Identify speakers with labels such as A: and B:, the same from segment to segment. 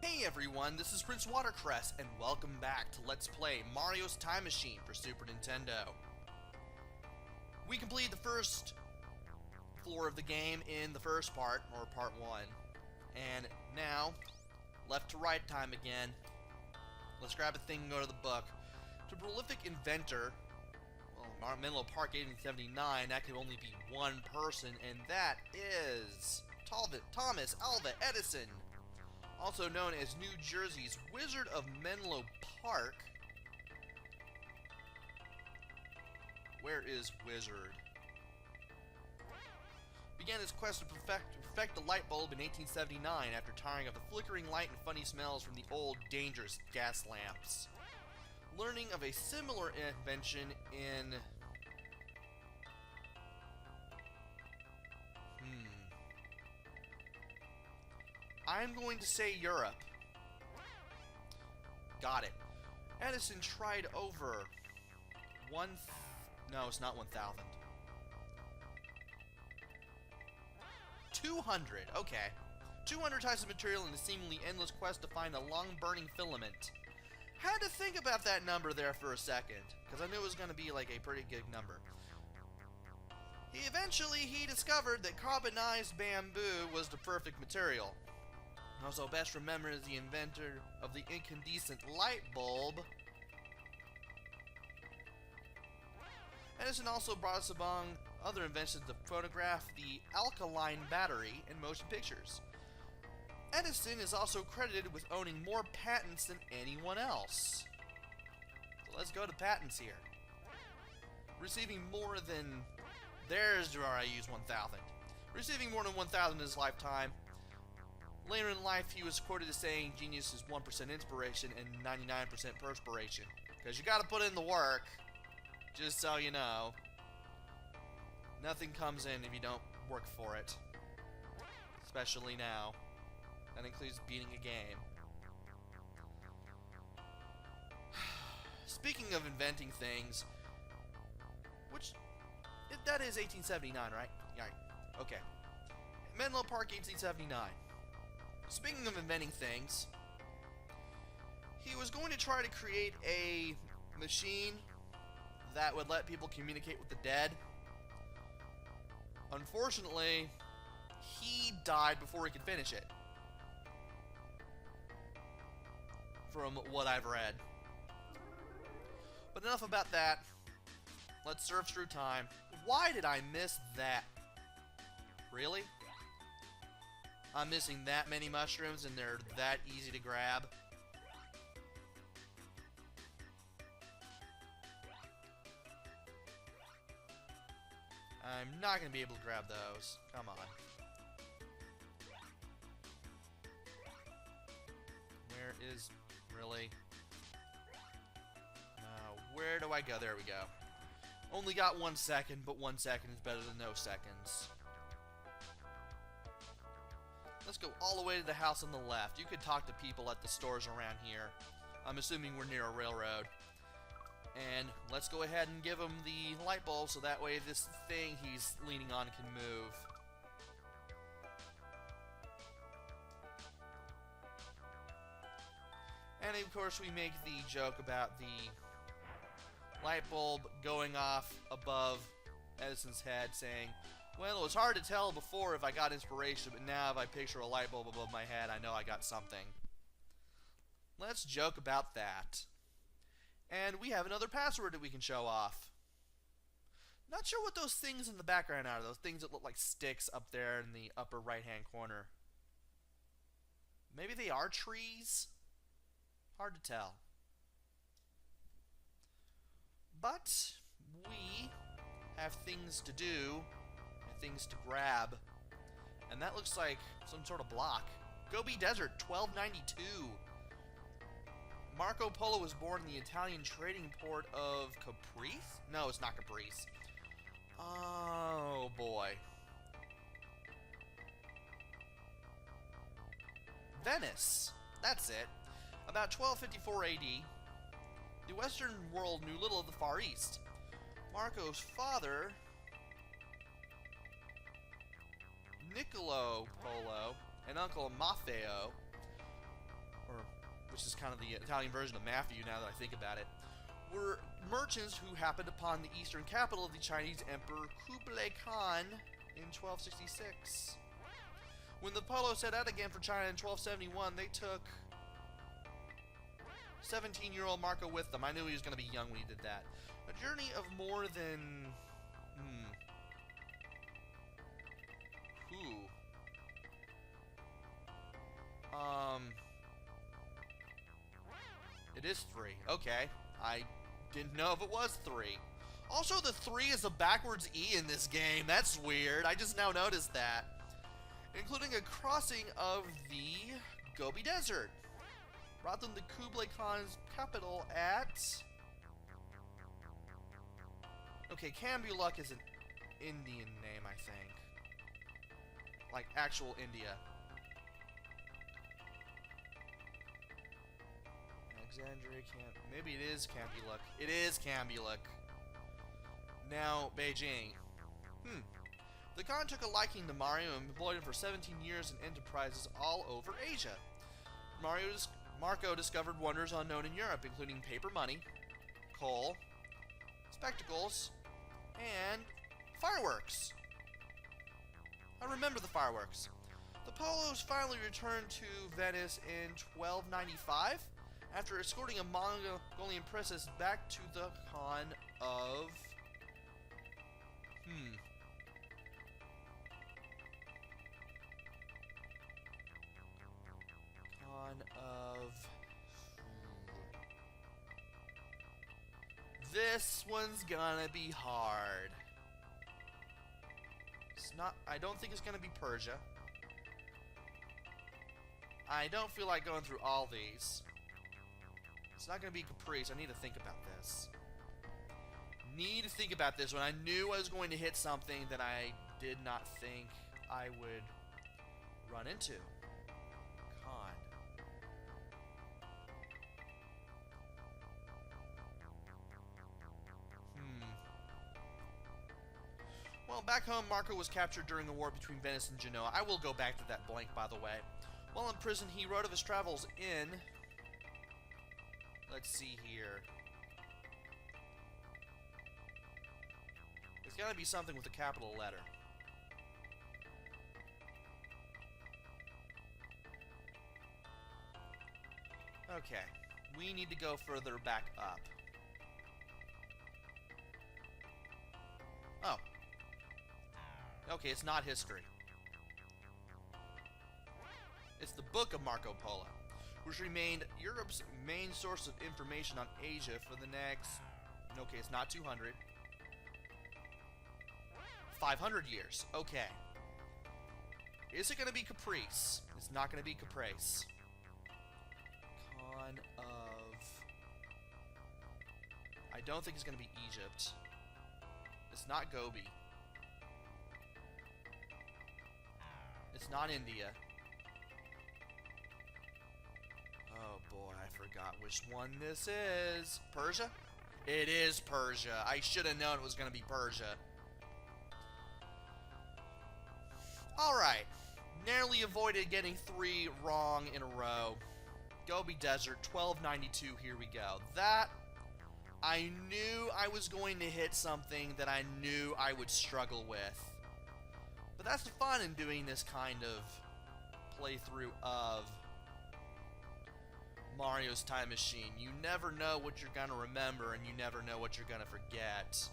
A: Hey everyone, this is PrinceWatercress, and welcome back to Let's Play Mario's Time Machine for Super Nintendo. We completed the first floor of the game in the first part, or part 1. And now, left to right time again. Let's grab a thing and go to the book. To prolific inventor, well, Menlo Park 1879, that could only be one person, and that is Thomas Alva Edison. Also known as New Jersey's Wizard of Menlo Park. Where is Wizard? Began his quest to perfect the light bulb in 1879 after tiring of the flickering light and funny smells from the old, dangerous gas lamps. Learning of a similar invention in... I'm going to say Europe. Got it. Edison tried over no, it's not 1,000. 200, okay. 200 types of material in a seemingly endless quest to find a long-burning filament. Had to think about that number there for a second, because I knew it was going to be like a pretty good number. Eventually, he discovered that carbonized bamboo was the perfect material. Also best remembered as the inventor of the incandescent light bulb. Edison also brought us among other inventions to photograph the alkaline battery in motion pictures. Edison is also credited with owning more patents than anyone else. So let's go to patents here. Receiving more than... There's where I use 1,000. Receiving more than 1,000 in his lifetime. Later in life, he was quoted as saying, genius is 1% inspiration and 99% perspiration. Because you gotta put in the work, just so you know. Nothing comes in if you don't work for it. Especially now. That includes beating a game. Speaking of inventing things, which, that is 1879, right? Yeah, okay. Menlo Park, 1879. Speaking of inventing things, he was going to try to create a machine that would let people communicate with the dead. Unfortunately, he died before he could finish it. From what I've read. But enough about that. Let's surf through time. Why did I miss that? Really? I'm missing that many mushrooms and they're that easy to grab. I'm not going to be able to grab those. Come on. Where is... Really? Where do I go? There we go. Only got 1 second, but 1 second is better than no seconds. Let's go all the way to the house on the left. You could talk to people at the stores around here. I'm assuming we're near a railroad. And let's go ahead and give him the light bulb so that way this thing he's leaning on can move. And of course we make the joke about the light bulb going off above Edison's head saying, well, it was hard to tell before if I got inspiration, but now if I picture a light bulb above my head, I know I got something. Let's joke about that. And we have another password that we can show off. Not sure what those things in the background are, those things that look like sticks up there in the upper right-hand corner. Maybe they are trees? Hard to tell. But we have things to do. Things to grab, and that looks like some sort of block. Gobi Desert, 1292. Marco Polo was born in the Italian trading port of Caprice? No, it's not Caprice. Oh boy. Venice. That's it. About 1254 AD, the Western world knew little of the Far East. Marco's father, Niccolo Polo, and Uncle Maffeo which is kind of the Italian version of Matthew now that I think about it, were merchants who happened upon the eastern capital of the Chinese Emperor Kublai Khan in 1266. When the Polo set out again for China in 1271, they took 17-year-old Marco with them. I knew he was going to be young when he did that. A journey of more than... It is 3. Okay. I didn't know if it was 3. Also, the 3 is a backwards E in this game. That's weird. I just now noticed that. Including a crossing of the Gobi Desert. Rather than the Kublai Khan's capital at... Okay, Kambuluk is an Indian name, I think. Like, actual India. Alexandria, maybe it is Kambuluk. It is Kambuluk. Now, Beijing. The Khan took a liking to Mario and employed him for 17 years in enterprises all over Asia. Marco discovered wonders unknown in Europe, including paper money, coal, spectacles, and fireworks. I remember the fireworks. The Polos finally returned to Venice in 1295 after escorting a Mongolian princess back to the Khan of... Khan of... This one's gonna be hard. It's not... I don't think it's gonna be Persia. I don't feel like going through all these. It's not gonna be Caprice. I need to think about this. Need to think about this when I knew I was going to hit something that I did not think I would run into. Con. Well, back home, Marco was captured during the war between Venice and Genoa. I will go back to that blank, by the way. While in prison, he wrote of his travels in... Let's see here. It's gotta be something with a capital letter. Okay. We need to go further back up. Oh. Okay, it's not history. It's the Book of Marco Polo, which remained Europe's main source of information on Asia for the next... Okay, it's not 200. 500 years. Okay. Is it going to be Caprice? It's not going to be Caprice. Khan of... I don't think it's going to be Egypt. It's not Gobi. It's not India. Oh boy, I forgot which one this is. Persia? It is Persia. I should have known it was going to be Persia. Alright. Narrowly avoided getting 3 wrong in a row. Gobi Desert, 1292, here we go. That, I knew I was going to hit something that I knew I would struggle with. But that's the fun in doing this kind of playthrough of Mario's Time Machine. You never know what you're going to remember, and you never know what you're going to forget.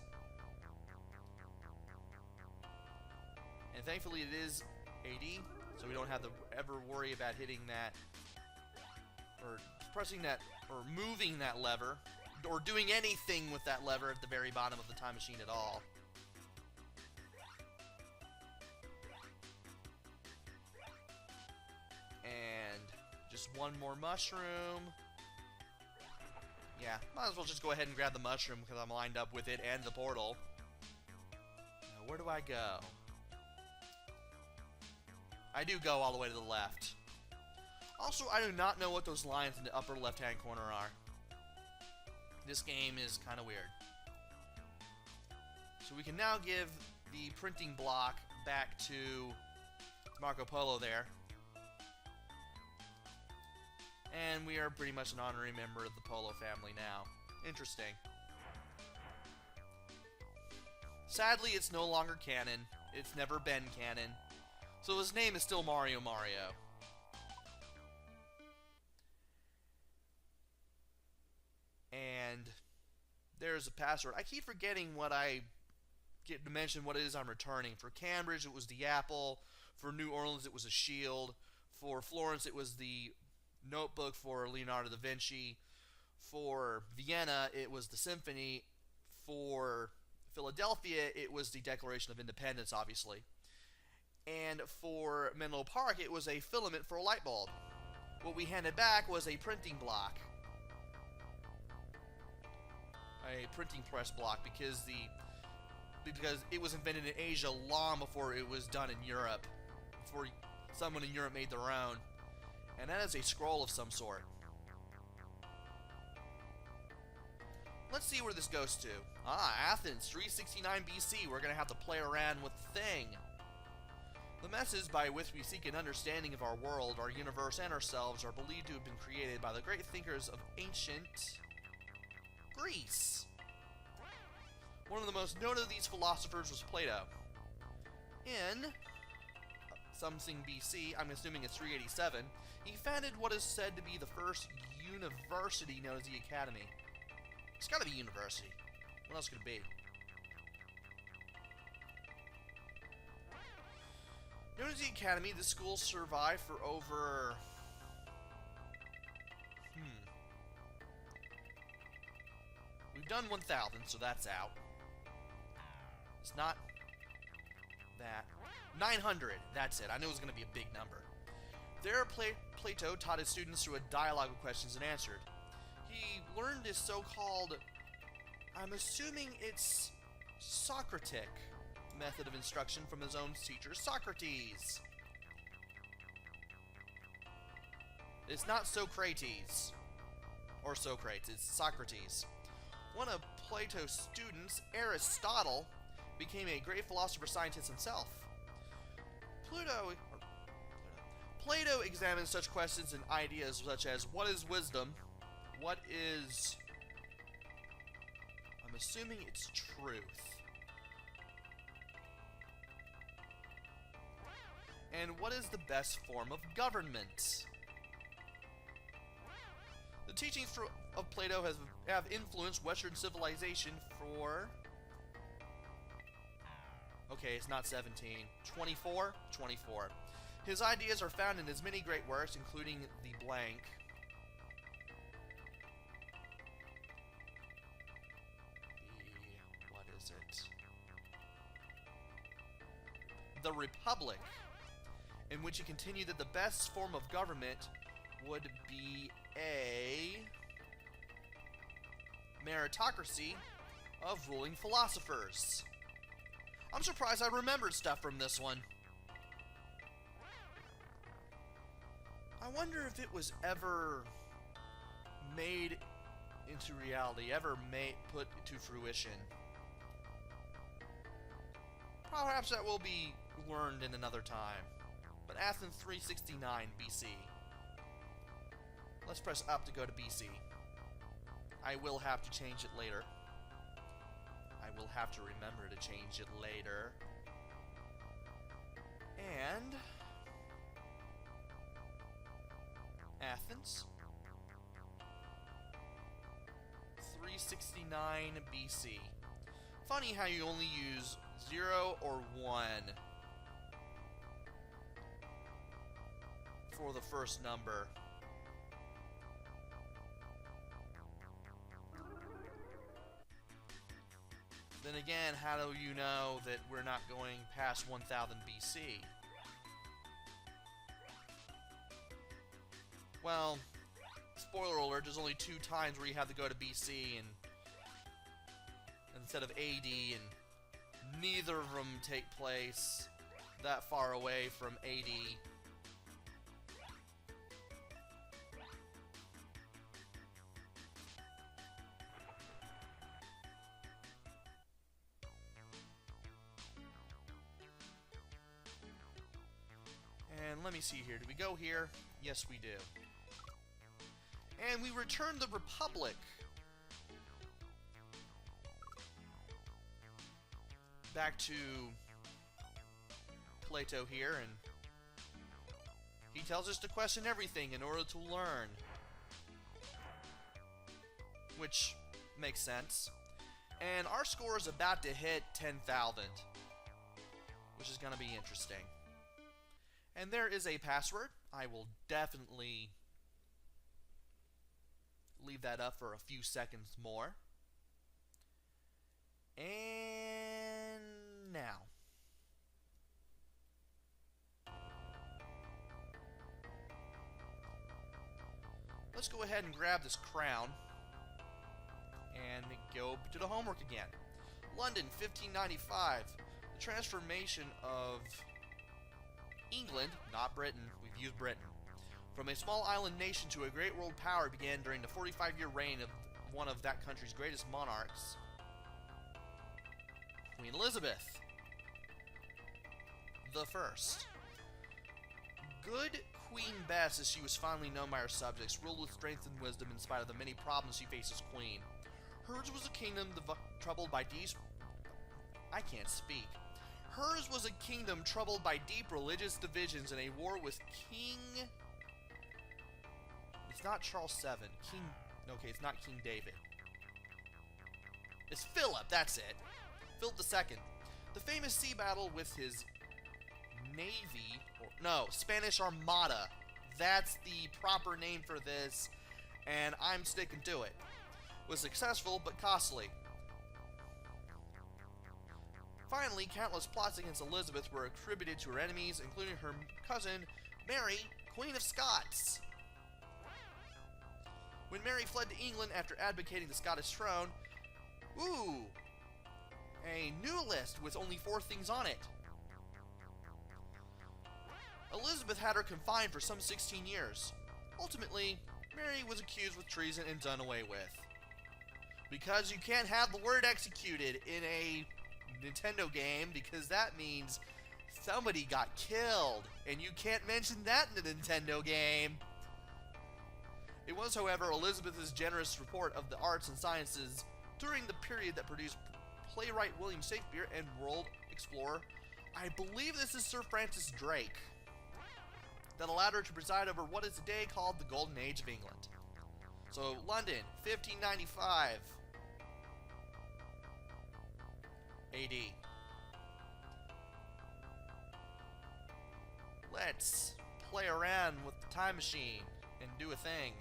A: And thankfully it is 80, so we don't have to ever worry about hitting that, or pressing that, or moving that lever, or doing anything with that lever at the very bottom of the time machine at all. And just one more mushroom. Yeah, might as well just go ahead and grab the mushroom because I'm lined up with it and the portal. Now, where do I go? I do go all the way to the left. Also, I do not know what those lines in the upper left-hand corner are. This game is kind of weird. So we can now give the printing block back to Marco Polo there. And we are pretty much an honorary member of the Polo family now. Interesting. Sadly, it's no longer canon. It's never been canon. So his name is still Mario Mario. And there's a password. I keep forgetting what I get to mention what it is I'm returning. For Cambridge, it was the apple. For New Orleans, it was a shield. For Florence, it was the notebook for Leonardo da Vinci. For Vienna, it was the symphony. For Philadelphia, it was the Declaration of Independence, obviously. And for Menlo Park, it was a filament for a light bulb. What we handed back was a printing block. A printing press block, because it was invented in Asia long before it was done in Europe. Before someone in Europe made their own. And that is a scroll of some sort. Let's see where this goes to. Athens, 369 BC. We're going to have to play around with the thing. The methods by which we seek an understanding of our world, our universe, and ourselves are believed to have been created by the great thinkers of ancient Greece. One of the most noted of these philosophers was Plato. In something BC, I'm assuming it's 387, he founded what is said to be the first university known as the Academy. It's gotta be university. What else could it be? Known as the Academy, the school survived for over... We've done 1,000, so that's out. It's not that. 900, that's it. I knew it was going to be a big number. There, Plato taught his students through a dialogue of questions and answered. He learned this so-called, I'm assuming it's Socratic method of instruction from his own teacher, Socrates. It's not Socrates. Or Socrates, it's Socrates. One of Plato's students, Aristotle, became a great philosopher scientist himself. Plato examined such questions and ideas such as, what is wisdom? What is... I'm assuming it's truth. And what is the best form of government? The teachings of Plato have influenced Western civilization for... Okay, it's not 17. 24? 24. His ideas are found in his many great works, including the blank. What is it? The Republic, in which he continued that the best form of government would be a meritocracy of ruling philosophers. I'm surprised I remembered stuff from this one. I wonder if it was ever made into reality, ever put to fruition. Perhaps that will be learned in another time. But Athens 369 BC. Let's press up to go to BC. I will have to change it later. I will have to remember to change it later. And... Athens. 369 BC. Funny how you only use 0 or 1 for the first number. Then again, how do you know that we're not going past 1000 BC? Well, spoiler alert, there's only 2 times where you have to go to BC and instead of AD, and neither of them take place that far away from AD. And let me see here. Do we go here? Yes, we do. And we return the Republic. Back to Plato here, and he tells us to question everything in order to learn. Which makes sense. And our score is about to hit 10,000, which is going to be interesting. And there is a password. I will definitely leave that up for a few seconds more. And now. Let's go ahead and grab this crown and go to the homework again. London, 1595. The transformation of England, not Britain, we've used Britain, from a small island nation to a great world power began during the 45-year reign of one of that country's greatest monarchs, Queen Elizabeth the First. Good Queen Bess, as she was fondly known by her subjects, ruled with strength and wisdom in spite of the many problems she faced as queen. Hers was a kingdom troubled by deep... I can't speak. Hers was a kingdom troubled by deep religious divisions and a war with King... It's not Charles VII. King... Okay, it's not King David. It's Philip, that's it. Philip II. The famous sea battle with his navy... No, Spanish Armada. That's the proper name for this, and I'm sticking to it. Was successful, but costly. Finally, countless plots against Elizabeth were attributed to her enemies, including her cousin, Mary, Queen of Scots. When Mary fled to England after advocating the Scottish throne, a new list with only 4 things on it. Elizabeth had her confined for some 16 years. Ultimately, Mary was accused with treason and done away with. Because you can't have the word executed in a Nintendo game, because that means somebody got killed, and you can't mention that in a Nintendo game. It was, however, Elizabeth's generous report of the arts and sciences during the period that produced playwright William Shakespeare and world explorer, I believe this is Sir Francis Drake, that allowed her to preside over what is today called the Golden Age of England. So, London, 1595 AD. Let's play around with the time machine and do a thing.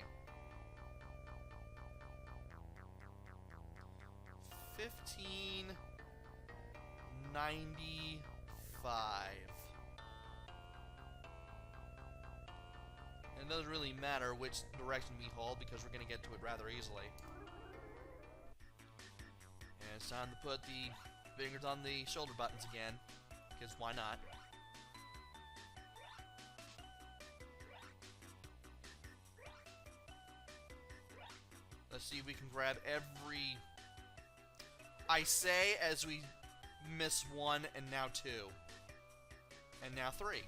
A: 1595. And it doesn't really matter which direction we hold because we're going to get to it rather easily. And it's time to put the fingers on the shoulder buttons again, because why not? Let's see if we can grab every... I say as we miss 1 and now 2. And now 3.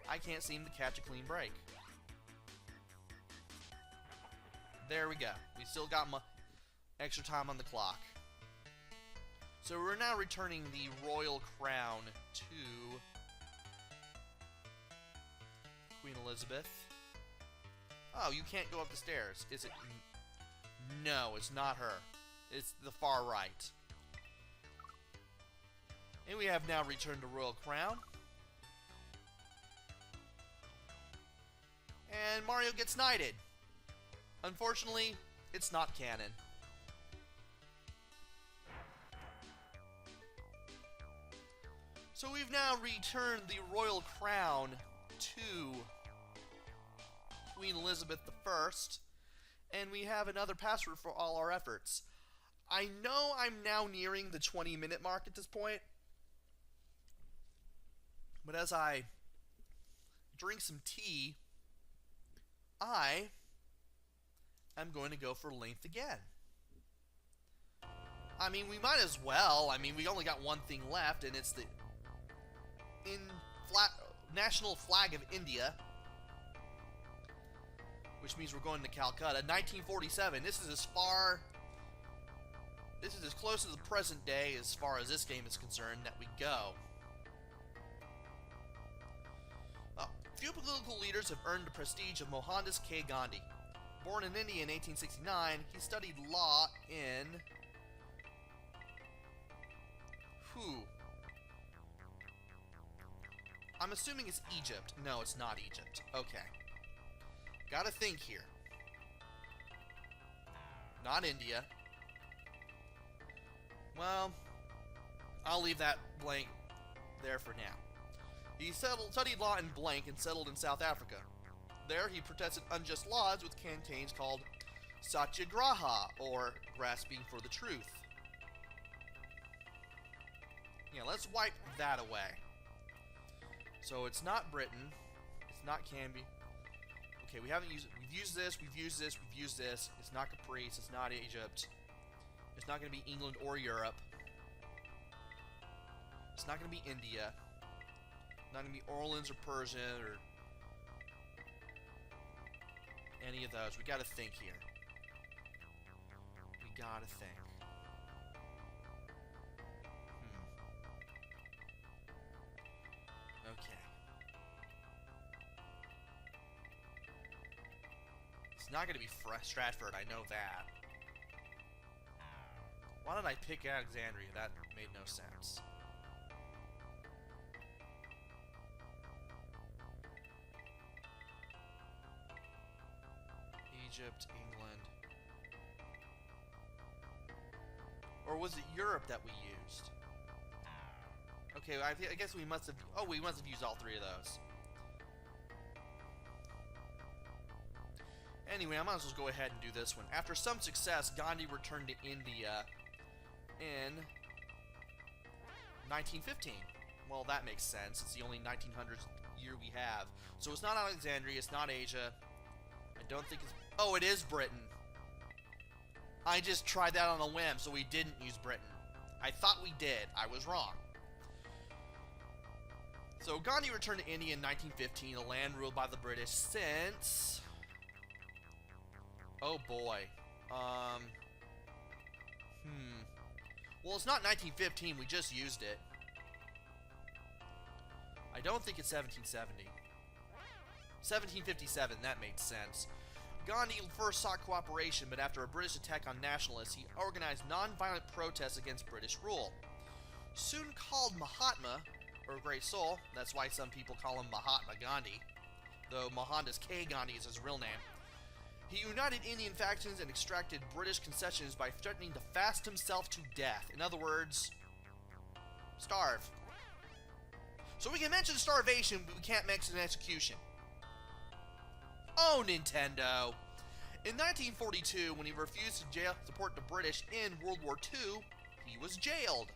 A: I can't seem to catch a clean break. There we go. We still got extra time on the clock. So we're now returning the royal crown to Queen Elizabeth. Oh, you can't go up the stairs. Is it? No, it's not her. It's the far right. And we have now returned the royal crown. And Mario gets knighted. Unfortunately, it's not canon. So we've now returned the royal crown to Queen Elizabeth I, and we have another password for all our efforts. I know I'm now nearing the 20-minute mark at this point, but as I drink some tea, I am going to go for length again. I mean, we might as well. I mean, we only got one thing left, and it's the national flag of India. which means we're going to Calcutta. 1947. This is as close to the present day as far as this game is concerned that we go. Few political leaders have earned the prestige of Mohandas K. Gandhi. Born in India in 1869, he studied law in... I'm assuming it's Egypt. No, it's not Egypt. Okay. Gotta think here. Not India. Well, I'll leave that blank there for now. He studied law in blank and settled in South Africa. There, he protested unjust laws with campaigns called Satyagraha, or grasping for the truth. Yeah, let's wipe that away. So it's not Britain. It's not Canby. Okay, we haven't used it. We've used this, we've used this, we've used this. It's not Caprice, it's not Egypt. It's not going to be England or Europe. It's not going to be India. Not going to be Orleans or Persia or any of those. We got to think here. We got to think. Okay. It's not going to be Stratford, I know that. Why did I pick Alexandria? That made no sense. Egypt, England. Or was it Europe that we used? Okay, I guess we must have... Oh, we must have used all three of those. Anyway, I might as well go ahead and do this one. After some success, Gandhi returned to India in 1915. Well, that makes sense. It's the only 1900s year we have. So it's not Alexandria, it's not Asia. I don't think it's... Oh, it is Britain. I just tried that on a whim, so we didn't use Britain. I thought we did. I was wrong. So Gandhi returned to India in 1915, a land ruled by the British since... Oh boy. Well, it's not 1915, we just used it. I don't think it's 1770. 1757, that made sense. Gandhi first sought cooperation, but after a British attack on nationalists, he organized non-violent protests against British rule. Soon called Mahatma, or Great Soul, that's why some people call him Mahatma Gandhi, though Mohandas K. Gandhi is his real name. He united Indian factions and extracted British concessions by threatening to fast himself to death. In other words, starve. So we can mention starvation, but we can't mention execution. Oh, Nintendo! In 1942, when he refused to support the British in World War II, he was jailed.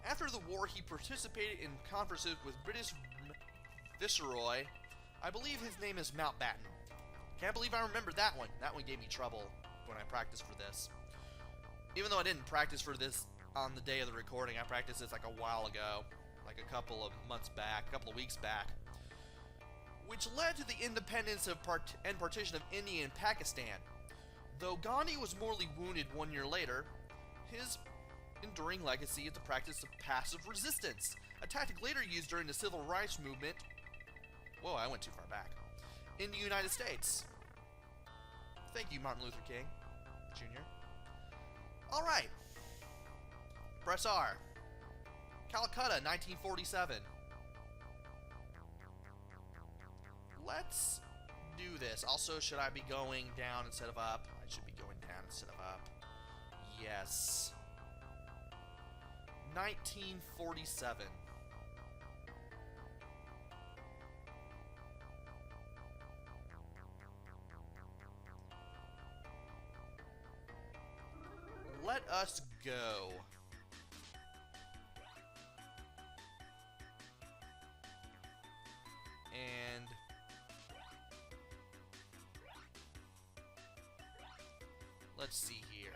A: After the war, he participated in conferences with British Viceroy. I believe his name is Mountbatten. Can't believe I remembered that one. That one gave me trouble when I practiced for this. Even though I didn't practice for this on the day of the recording, I practiced this like a while ago. Like a couple of months back, a couple of weeks back. Which led to the independence of and partition of India and Pakistan. Though Gandhi was mortally wounded 1 year later, his enduring legacy is the practice of passive resistance, a tactic later used during the Civil Rights Movement. Whoa, I went too far back. In the United States. Thank you, Martin Luther King Jr. Alright. Press R. Calcutta, 1947. Let's do this. Also, should I be going down instead of up? I should be going down instead of up. Yes. 1947. Let us go. And let's see here.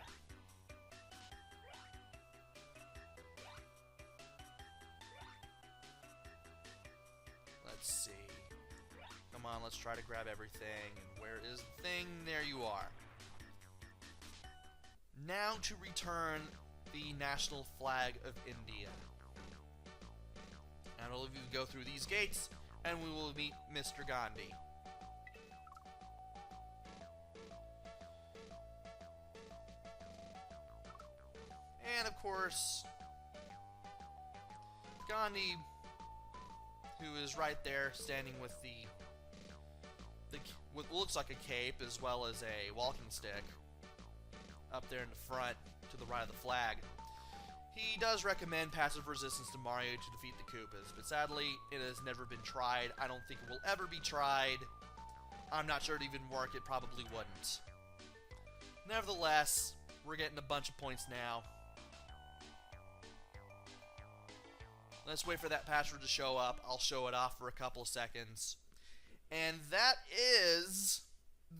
A: Let's see. Come on, let's try to grab everything. And where is the thing? There you are. Now to return the national flag of India. And all of you go through these gates, and we will meet Mr. Gandhi. And of course, Gandhi, who is right there standing with what looks like a cape as well as a walking stick up there in the front to the right of the flag. He does recommend passive resistance to Mario to defeat the Koopas, but sadly it has never been tried. I don't think it will ever be tried. I'm not sure it'd even work. It probably wouldn't. Nevertheless, we're getting a bunch of points now. Let's wait for that password to show up. I'll show it off for a couple of seconds. And that is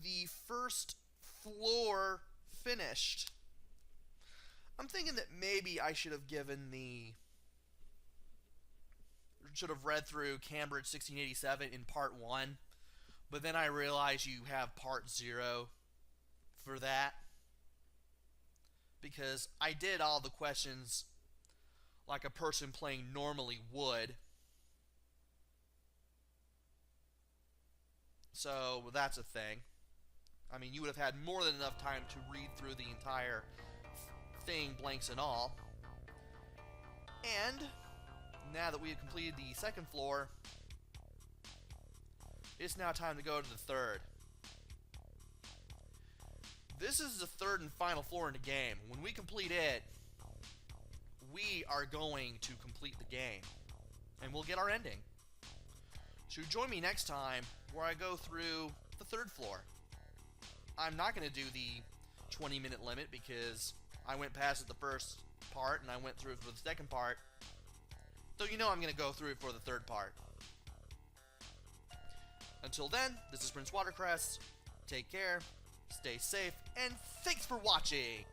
A: the first floor finished. I'm thinking that maybe I should have read through Cambridge 1687 in part 1, but then I realized you have part 0 for that, because I did all the questions like a person playing normally would. So that's a thing. I mean, you would have had more than enough time to read through the entire thing, blanks and all. And now that we have completed the second floor, it's now time to go to the third. This is the third and final floor in the game. When we complete it, we are going to complete the game, and we'll get our ending. So join me next time where I go through the third floor. I'm not going to do the 20-minute limit because I went past it the first part and I went through it for the second part. So you know I'm going to go through it for the third part. Until then, this is PrinceWatercress. Take care, stay safe, and thanks for watching!